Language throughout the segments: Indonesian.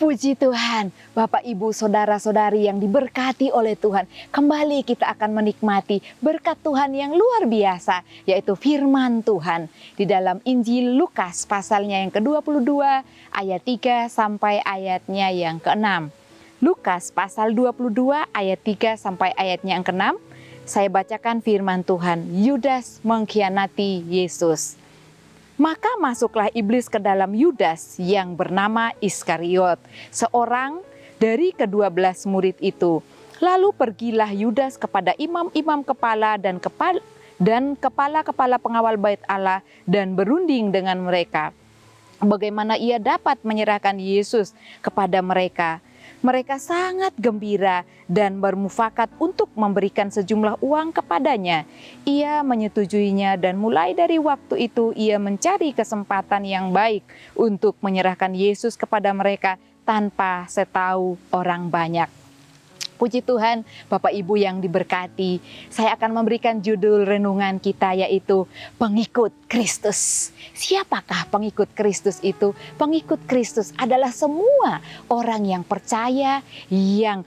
Puji Tuhan, Bapak Ibu Saudara-saudari yang diberkati oleh Tuhan. Kembali kita akan menikmati berkat Tuhan yang luar biasa, yaitu firman Tuhan di dalam Injil Lukas pasalnya yang ke-22 ayat 3 sampai ayatnya yang ke-6. Lukas pasal 22 ayat 3 sampai ayatnya yang ke-6. Saya bacakan firman Tuhan. Yudas mengkhianati Yesus. Maka masuklah iblis ke dalam Yudas yang bernama Iskariot, seorang dari ke-12 murid itu. Lalu pergilah Yudas kepada imam-imam kepala dan kepala-kepala pengawal bait Allah dan berunding dengan mereka, bagaimana ia dapat menyerahkan Yesus kepada mereka. Mereka sangat gembira dan bermufakat untuk memberikan sejumlah uang kepadanya. Ia menyetujuinya dan mulai dari waktu itu ia mencari kesempatan yang baik untuk menyerahkan Yesus kepada mereka tanpa setahu orang banyak. Puji Tuhan, Bapak Ibu yang diberkati, saya akan memberikan judul renungan kita yaitu Pengikut Kristus. Siapakah pengikut Kristus itu? Pengikut Kristus adalah semua orang yang percaya, yang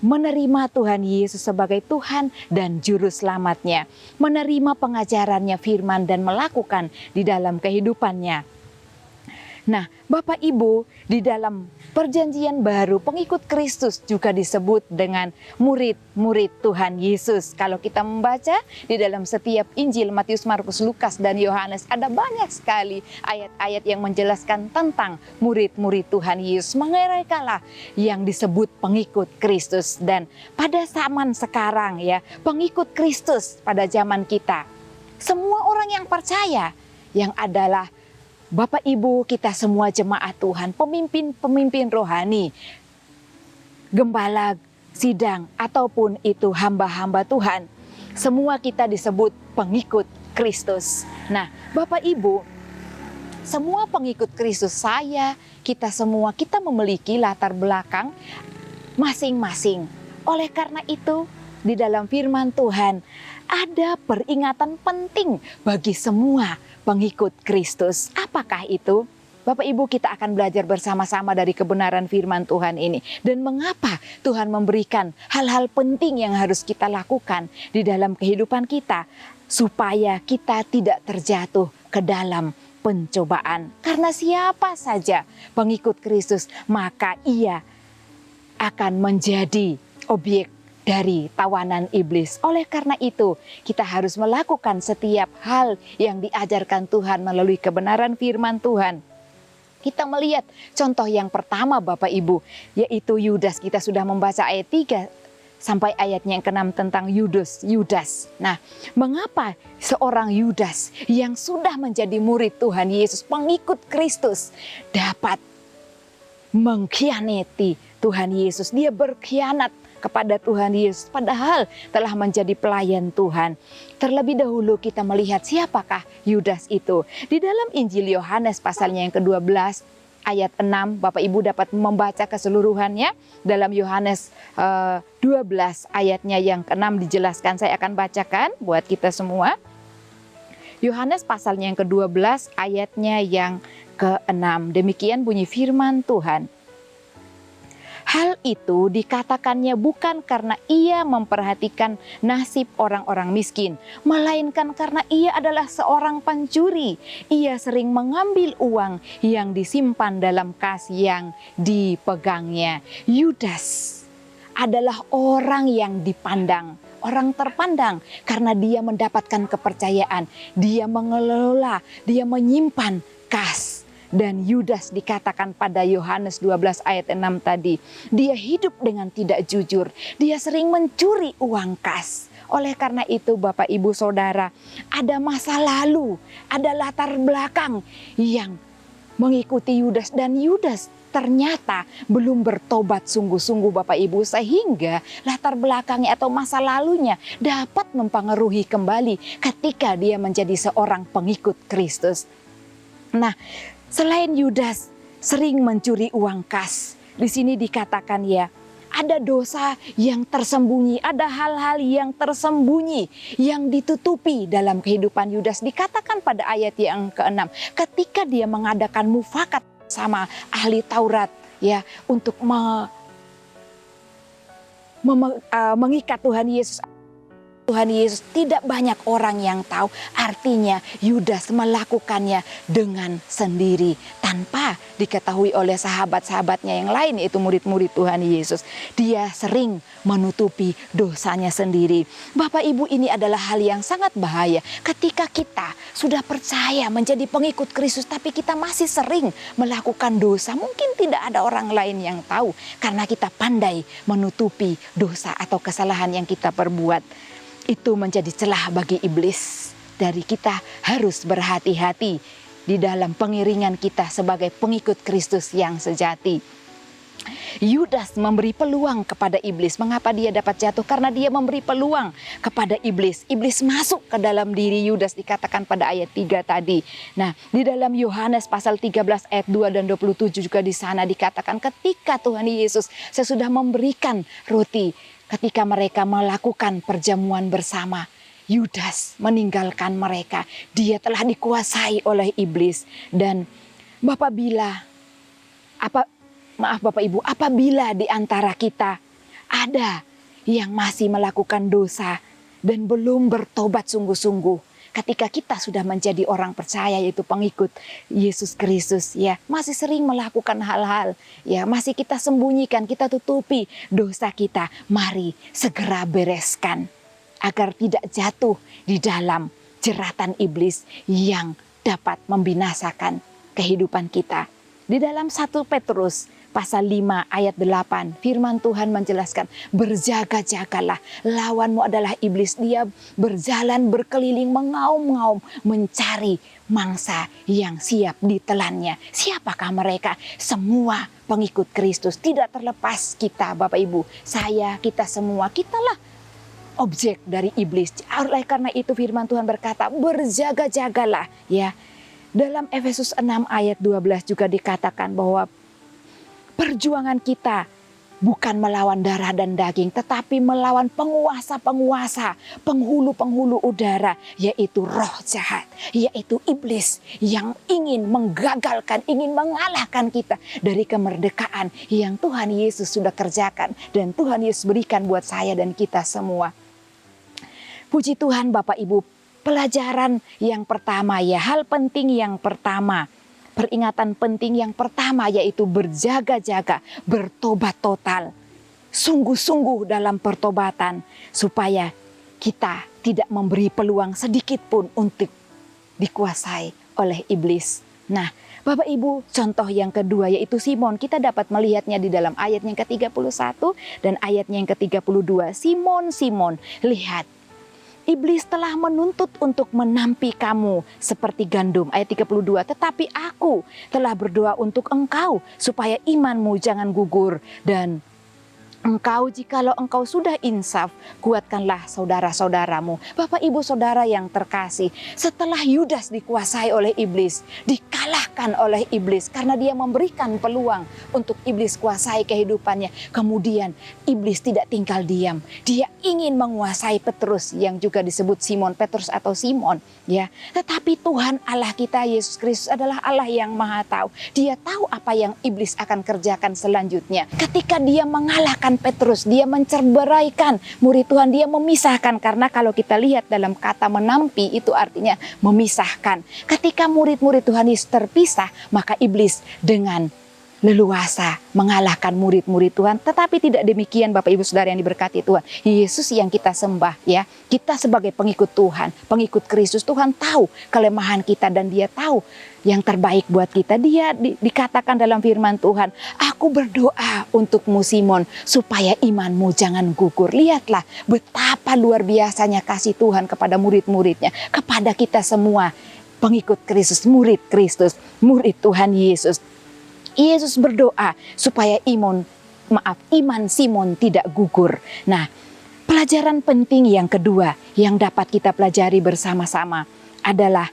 menerima Tuhan Yesus sebagai Tuhan dan Juru Selamatnya, menerima pengajarannya firman dan melakukan di dalam kehidupannya. Nah, Bapak Ibu, di dalam Perjanjian Baru, pengikut Kristus juga disebut dengan murid-murid Tuhan Yesus. Kalau kita membaca di dalam setiap Injil, Matius, Markus, Lukas, dan Yohanes, ada banyak sekali ayat-ayat yang menjelaskan tentang murid-murid Tuhan Yesus. Merekalah yang disebut pengikut Kristus. Dan pada zaman sekarang ya, pengikut Kristus pada zaman kita, semua orang yang percaya, yang adalah Bapak Ibu kita semua jemaat Tuhan, pemimpin-pemimpin rohani, gembala sidang ataupun itu hamba-hamba Tuhan, semua kita disebut pengikut Kristus. Nah, Bapak Ibu, semua pengikut Kristus, kita semua, kita memiliki latar belakang masing-masing. Oleh karena itu, di dalam firman Tuhan ada peringatan penting bagi semua pengikut Kristus. Apakah itu? Bapak Ibu, kita akan belajar bersama-sama dari kebenaran firman Tuhan ini. Dan mengapa Tuhan memberikan hal-hal penting yang harus kita lakukan di dalam kehidupan kita, supaya kita tidak terjatuh ke dalam pencobaan. Karena siapa saja pengikut Kristus, maka ia akan menjadi objek dari tawanan iblis. Oleh karena itu, kita harus melakukan setiap hal yang diajarkan Tuhan melalui kebenaran firman Tuhan. Kita melihat contoh yang pertama Bapak Ibu, yaitu Yudas. Kita sudah membaca ayat 3 sampai ayatnya yang ke-6 tentang Yudas. Nah, mengapa seorang Yudas yang sudah menjadi murid Tuhan Yesus, pengikut Kristus, dapat mengkhianati Tuhan Yesus? Dia berkhianat kepada Tuhan Yesus, padahal telah menjadi pelayan Tuhan. Terlebih dahulu kita melihat siapakah Yudas itu. Di dalam Injil Yohanes pasalnya yang ke-12 ayat 6, Bapak Ibu dapat membaca keseluruhannya. Dalam Yohanes 12 ayatnya yang ke-6 dijelaskan, saya akan bacakan buat kita semua. Yohanes pasalnya yang ke-12 ayatnya yang ke-6. Demikian bunyi firman Tuhan. Hal itu dikatakannya bukan karena ia memperhatikan nasib orang-orang miskin, melainkan karena ia adalah seorang pencuri. Ia sering mengambil uang yang disimpan dalam kas yang dipegangnya. Yudas adalah orang yang dipandang, orang terpandang karena dia mendapatkan kepercayaan. Dia mengelola, dia menyimpan kas. Dan Yudas dikatakan pada Yohanes 12 ayat 6 tadi, dia hidup dengan tidak jujur, dia sering mencuri uang kas. Oleh karena itu Bapak Ibu Saudara, ada masa lalu, ada latar belakang yang mengikuti Yudas, dan Yudas ternyata belum bertobat sungguh-sungguh Bapak Ibu, sehingga latar belakangnya atau masa lalunya dapat mempengaruhi kembali ketika dia menjadi seorang pengikut Kristus. Nah, selain Yudas sering mencuri uang kas, di sini dikatakan ya, ada dosa yang tersembunyi, ada hal-hal yang tersembunyi, yang ditutupi dalam kehidupan Yudas. Dikatakan pada ayat yang ke-6, ketika dia mengadakan mufakat sama ahli Taurat, ya untuk mengikat Tuhan Yesus. Tuhan Yesus tidak banyak orang yang tahu, artinya Yudas melakukannya dengan sendiri tanpa diketahui oleh sahabat-sahabatnya yang lain, yaitu murid-murid Tuhan Yesus. Dia sering menutupi dosanya sendiri. Bapak Ibu, ini adalah hal yang sangat bahaya ketika kita sudah percaya menjadi pengikut Kristus tapi kita masih sering melakukan dosa. Mungkin tidak ada orang lain yang tahu karena kita pandai menutupi dosa atau kesalahan yang kita perbuat. Itu menjadi celah bagi iblis. Dari kita harus berhati-hati di dalam pengiringan kita sebagai pengikut Kristus yang sejati. Yudas memberi peluang kepada iblis. Mengapa dia dapat jatuh? Karena dia memberi peluang kepada iblis. Iblis masuk ke dalam diri Yudas, dikatakan pada ayat 3 tadi. Nah, di dalam Yohanes pasal 13 ayat 2 dan 27 juga di sana dikatakan ketika Tuhan Yesus sesudah memberikan roti, ketika mereka melakukan perjamuan bersama, Yudas meninggalkan mereka. Dia telah dikuasai oleh iblis. Dan Bapak Ibu, apabila di antara kita ada yang masih melakukan dosa dan belum bertobat sungguh-sungguh, ketika kita sudah menjadi orang percaya, yaitu pengikut Yesus Kristus, ya masih sering melakukan hal-hal, ya masih kita sembunyikan, kita tutupi dosa kita, mari segera bereskan agar tidak jatuh di dalam jeratan iblis yang dapat membinasakan kehidupan kita. Di dalam 1 Petrus pasal 5 ayat 8, firman Tuhan menjelaskan, berjaga-jagalah, lawanmu adalah iblis. Dia berjalan berkeliling mengaum-ngaum mencari mangsa yang siap ditelannya. Siapakah mereka? Semua pengikut Kristus, tidak terlepas kita, Bapak Ibu, saya, kita semua, kitalah objek dari iblis. Oleh karena itu firman Tuhan berkata, berjaga-jagalah, ya. Dalam Efesus 6 ayat 12 juga dikatakan bahwa perjuangan kita bukan melawan darah dan daging, tetapi melawan penguasa-penguasa, penghulu-penghulu udara, yaitu roh jahat, yaitu iblis yang ingin menggagalkan, ingin mengalahkan kita dari kemerdekaan yang Tuhan Yesus sudah kerjakan dan Tuhan Yesus berikan buat saya dan kita semua. Puji Tuhan Bapak Ibu, pelajaran yang pertama, ya hal penting yang pertama, peringatan penting yang pertama yaitu berjaga-jaga, bertobat total, sungguh-sungguh dalam pertobatan supaya kita tidak memberi peluang sedikit pun untuk dikuasai oleh iblis. Nah, Bapak Ibu, contoh yang kedua yaitu Simon. Kita dapat melihatnya di dalam ayat yang ke-31 dan ayatnya yang ke-32. Simon, lihat, iblis telah menuntut untuk menampi kamu seperti gandum. Ayat 32, tetapi aku telah berdoa untuk engkau supaya imanmu jangan gugur. Dan engkau, jikalau engkau sudah insaf, kuatkanlah saudara-saudaramu. Bapak Ibu Saudara yang terkasih, setelah Yudas dikuasai oleh iblis, dikalahkan oleh iblis karena dia memberikan peluang untuk iblis kuasai kehidupannya. Kemudian iblis tidak tinggal diam. Dia ingin menguasai Petrus yang juga disebut Simon Petrus atau Simon, ya. Tetapi Tuhan Allah kita Yesus Kristus adalah Allah yang Maha Tahu. Dia tahu apa yang iblis akan kerjakan selanjutnya. Ketika dia mengalahkan Petrus, dia mencerberaikan murid Tuhan, dia memisahkan, karena kalau kita lihat dalam kata menampi itu artinya memisahkan. Ketika murid-murid Tuhan Yesus terpisah, maka iblis dengan leluasa mengalahkan murid-murid Tuhan. Tetapi tidak demikian Bapak Ibu Saudara yang diberkati Tuhan. Yesus yang kita sembah, ya. Kita sebagai pengikut Tuhan, pengikut Kristus, Tuhan tahu kelemahan kita dan Dia tahu yang terbaik buat kita. Dia dikatakan dalam firman Tuhan, aku berdoa untukmu Simon supaya imanmu jangan gugur. Lihatlah betapa luar biasanya kasih Tuhan kepada murid-muridnya, kepada kita semua pengikut Kristus, murid Kristus, murid Tuhan Yesus. Yesus berdoa supaya iman Simon tidak gugur. Nah, pelajaran penting yang kedua yang dapat kita pelajari bersama-sama adalah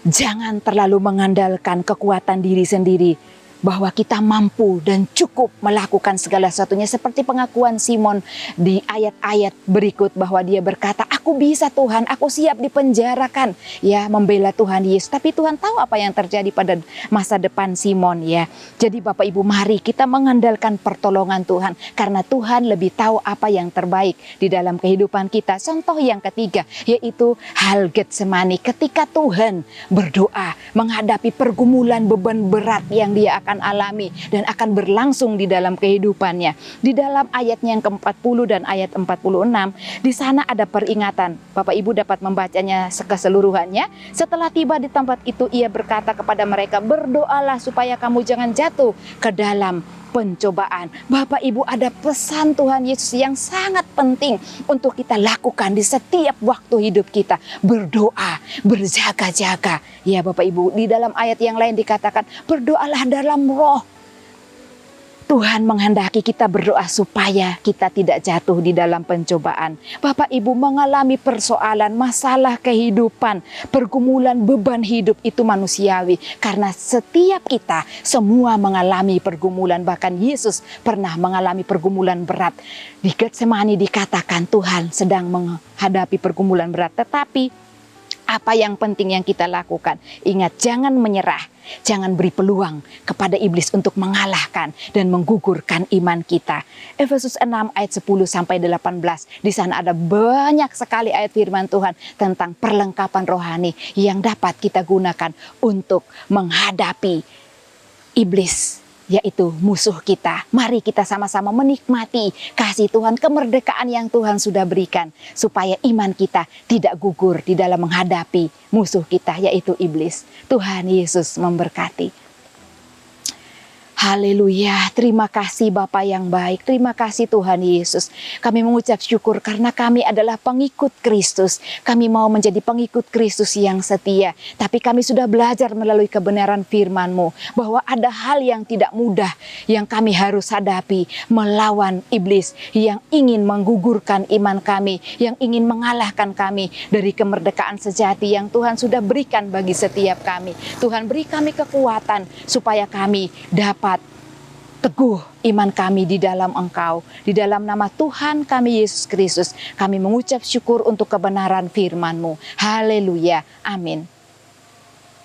jangan terlalu mengandalkan kekuatan diri sendiri bahwa kita mampu dan cukup melakukan segala sesuatunya, seperti pengakuan Simon di ayat-ayat berikut bahwa dia berkata, aku bisa Tuhan, aku siap dipenjarakan, ya, membela Tuhan Yesus. Tapi Tuhan tahu apa yang terjadi pada masa depan Simon, ya. Jadi Bapak Ibu, mari kita mengandalkan pertolongan Tuhan, karena Tuhan lebih tahu apa yang terbaik di dalam kehidupan kita. Contoh yang ketiga, yaitu hal Getsemani, ketika Tuhan berdoa menghadapi pergumulan beban berat yang dia akan alami dan akan berlangsung di dalam kehidupannya. Di dalam ayatnya yang ke-40 dan ayat 46, di sana ada peringatan. Bapak Ibu dapat membacanya keseluruhannya. Setelah tiba di tempat itu, ia berkata kepada mereka, berdoalah supaya kamu jangan jatuh ke dalam pencobaan. Bapak Ibu, ada pesan Tuhan Yesus yang sangat penting untuk kita lakukan di setiap waktu hidup kita. Berdoa, berjaga-jaga. Ya Bapak Ibu, di dalam ayat yang lain dikatakan, berdoalah dalam roh. Tuhan menghendaki kita berdoa supaya kita tidak jatuh di dalam pencobaan. Bapak Ibu, mengalami persoalan, masalah kehidupan, pergumulan, beban hidup itu manusiawi. Karena setiap kita semua mengalami pergumulan. Bahkan Yesus pernah mengalami pergumulan berat. Di Getsemani dikatakan Tuhan sedang menghadapi pergumulan berat. Tetapi apa yang penting yang kita lakukan? Ingat, jangan menyerah. Jangan beri peluang kepada iblis untuk mengalahkan dan menggugurkan iman kita. Efesus 6 ayat 10 sampai 18. Di sana ada banyak sekali ayat firman Tuhan tentang perlengkapan rohani yang dapat kita gunakan untuk menghadapi iblis, yaitu musuh kita. Mari kita sama-sama menikmati kasih Tuhan, kemerdekaan yang Tuhan sudah berikan, supaya iman kita tidak gugur di dalam menghadapi musuh kita, yaitu iblis. Tuhan Yesus memberkati. Haleluya, terima kasih Bapa yang baik, terima kasih Tuhan Yesus. Kami mengucap syukur karena kami adalah pengikut Kristus. Kami mau menjadi pengikut Kristus yang setia. Tapi kami sudah belajar melalui kebenaran firman-Mu bahwa ada hal yang tidak mudah yang kami harus hadapi melawan iblis yang ingin menggugurkan iman kami, yang ingin mengalahkan kami dari kemerdekaan sejati yang Tuhan sudah berikan bagi setiap kami. Tuhan, beri kami kekuatan supaya kami dapat teguh iman kami di dalam Engkau. Di dalam nama Tuhan kami Yesus Kristus, kami mengucap syukur untuk kebenaran firman-Mu. Haleluya. Amin.